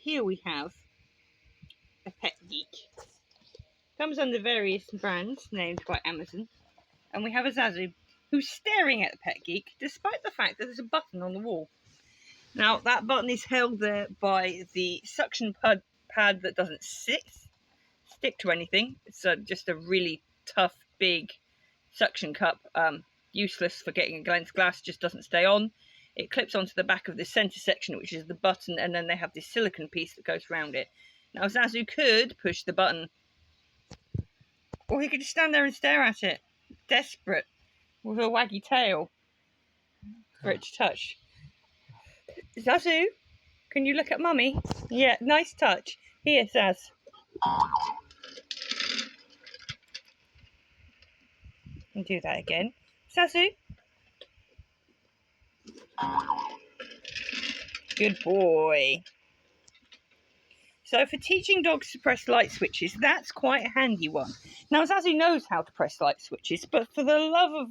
here we have a Pet Geek. Comes under various brands named by Amazon. And we have a Zazu who's staring at the Pet Geek despite the fact that there's a button on the wall. Now that button is held there by the suction pad that doesn't stick to anything. It's just a really tough, big suction cup. Useless for getting against glass, just doesn't stay on. It clips onto the back of the center section, which is the button, and then they have this silicone piece that goes around it. Now Zazu could push the button, or he could just stand there and stare at it, desperate, with a waggy tail for it to touch. Zazu, can you look at Mummy? Yeah, nice touch. Here, Zaz. And do that again. Zazu. Good boy. So for teaching dogs to press light switches, that's quite a handy one. Now Zazu knows how to press light switches, but for the love of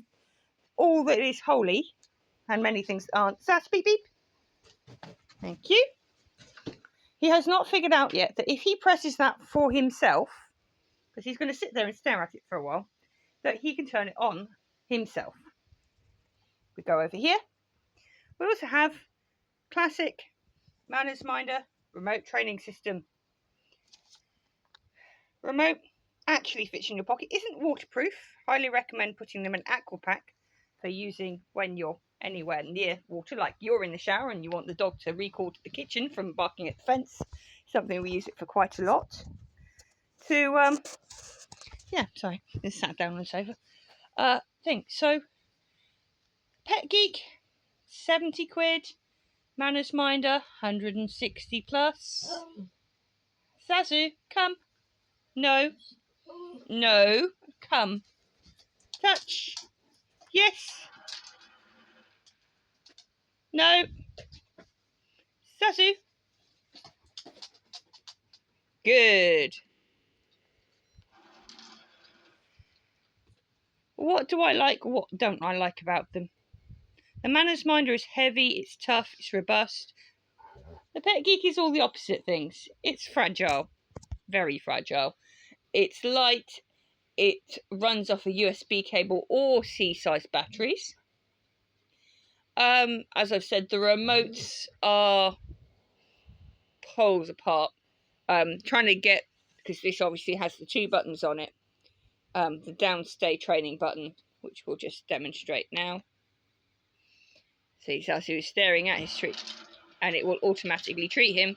all that is holy, and many things aren't, Zaz, beep beep. Thank you. He has not figured out yet that if he presses that for himself, because he's going to sit there and stare at it for a while, that he can turn it on himself. We go over here. We also have classic manners minder remote training system. Remote actually fits in your pocket, isn't waterproof. Highly recommend putting them in aqua pack for using when you're anywhere near water, like you're in the shower and you want the dog to recall to the kitchen from barking at the fence. Something we use it for quite a lot. Sorry, just sat down on the sofa. So Pet Geek, 70 quid. Manners Minder, 160 plus. Zazu, come. No. No. Come. Touch. Yes. No. Zazu. Good. What do I like? What don't I like about them? The Manners Minder is heavy, it's tough, it's robust. The Pet Geek is all the opposite things. It's fragile. Very fragile. It's light. It runs off a USB cable or C-size batteries. As I've said, the remotes are poles apart. Trying to get, because this obviously has the two buttons on it. The downstay training button, which we'll just demonstrate now. See, Zazu is staring at his treat, and it will automatically treat him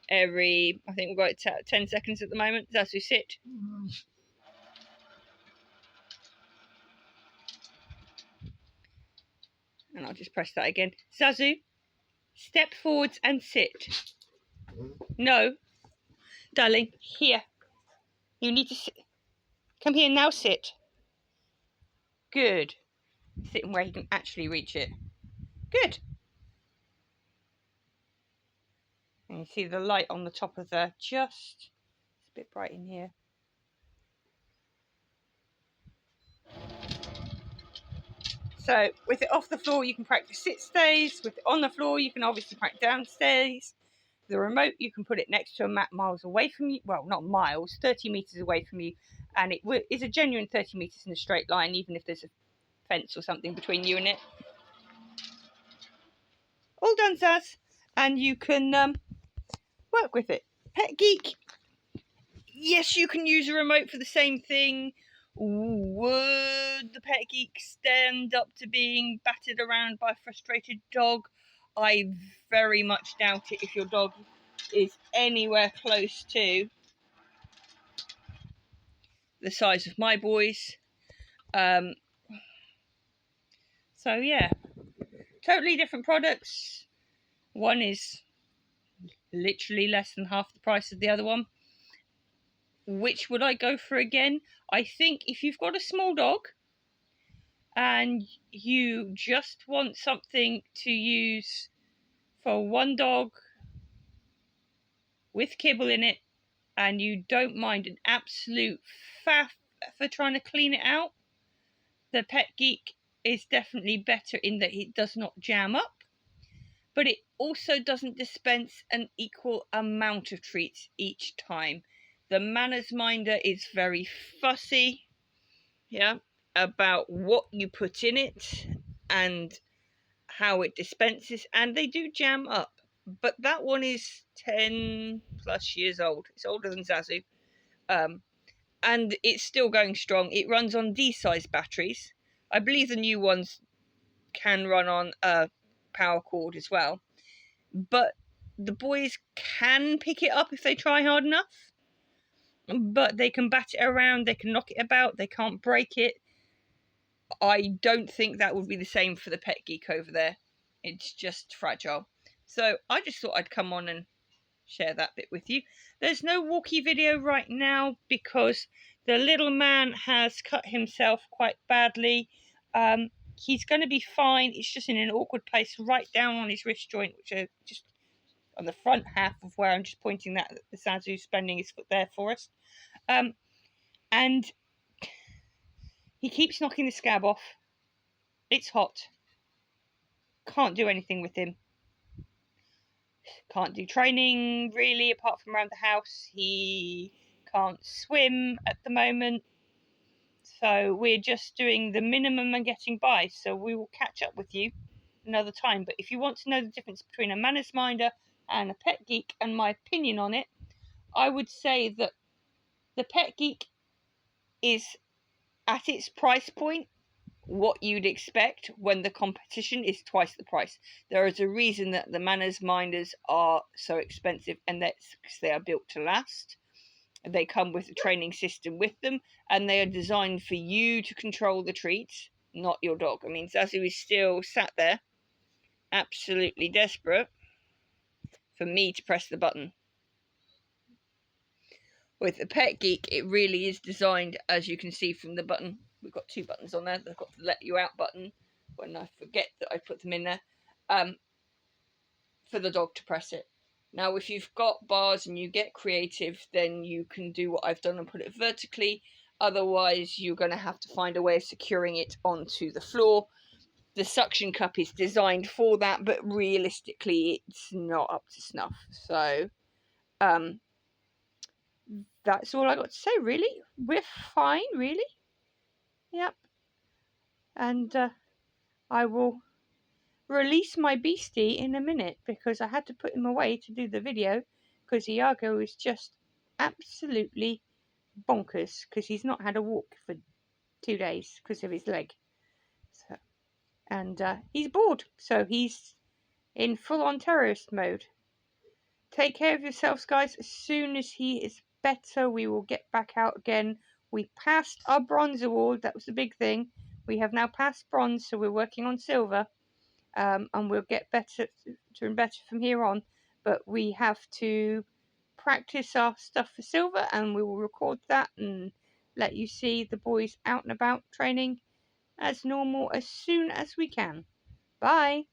every, I think we've got it 10 seconds at the moment. Zazu, sit. And I'll just press that again. Zazu, step forwards and sit. No. Darling, here. You need to sit. Come here now, sit. Good. Sitting where he can actually reach it. Good. And you see the light on the top of there, it's a bit bright in here. So with it off the floor, you can practice sit stays. With it on the floor, you can obviously practice down stays. The remote, you can put it next to a mat miles away from you. Well, not miles, 30 meters away from you. And it is a genuine 30 meters in a straight line, even if there's a fence or something between you and it. All done, Zaz. And you can work with it. Pet Geek. Yes, you can use a remote for the same thing. Would the Pet Geek stand up to being battered around by a frustrated dog? I very much doubt it if your dog is anywhere close to the size of my boys. So yeah, totally different products. One is literally less than half the price of the other one. Which would I go for again? I think if you've got a small dog and you just want something to use for one dog with kibble in it, and you don't mind an absolute faff for trying to clean it out, the Pet Geek is definitely better in that it does not jam up. but it also doesn't dispense an equal amount of treats each time. The manners minder is very fussy, yeah, about what you put in it and how it dispenses, and they do jam up. But that one is 10 plus years old. It's older than Zazu. And it's still going strong. It runs on D-size batteries. I believe the new ones can run on a power cord as well. But the boys can pick it up if they try hard enough. But they can bat it around, they can knock it about, they can't break it. I don't think that would be the same for the Pet Geek over there. It's just fragile. So I just thought I'd come on and share that bit with you. There's no walkie video right now because the little man has cut himself quite badly. He's going to be fine. It's just in an awkward place right down on his wrist joint, which are just on the front half of where I'm just pointing that the Zazu's bending his foot there for us. And he keeps knocking the scab off. It's hot. Can't do anything with him. Can't do training really apart from around the house. He can't swim at the moment. So we're just doing the minimum and getting by. So we will catch up with you another time. But if you want to know the difference between a manners minder and a Pet Geek and my opinion on it, I would say that the Pet Geek is at its price point what you'd expect when the competition is twice the price. There is a reason that the manners minders are so expensive, and that's because they are built to last. They come with a training system with them, and they are designed for you to control the treats, not your dog. I mean, Zazu is still sat there, absolutely desperate for me to press the button. With the Pet Geek, it really is designed, as you can see from the button. We've got two buttons on there. They've got the let you out button when I forget that I put them in there, for the dog to press it. Now, if you've got bars and you get creative, then you can do what I've done and put it vertically. Otherwise, you're going to have to find a way of securing it onto the floor. The suction cup is designed for that, but realistically, it's not up to snuff. So, that's all I got to say, really. We're fine, really. Yep. And I will release my beastie in a minute because I had to put him away to do the video because Iago is just absolutely bonkers because he's not had a walk for 2 days because of his leg. So, and he's bored, so he's in full-on terrorist mode. Take care of yourselves, guys. As soon as he is better, we will get back out again. We passed our bronze award. That was the big thing. We have now passed bronze, so we're working on silver. And we'll get better and better from here on. But we have to practice our stuff for silver, and we will record that and let you see the boys out and about training as normal as soon as we can. Bye.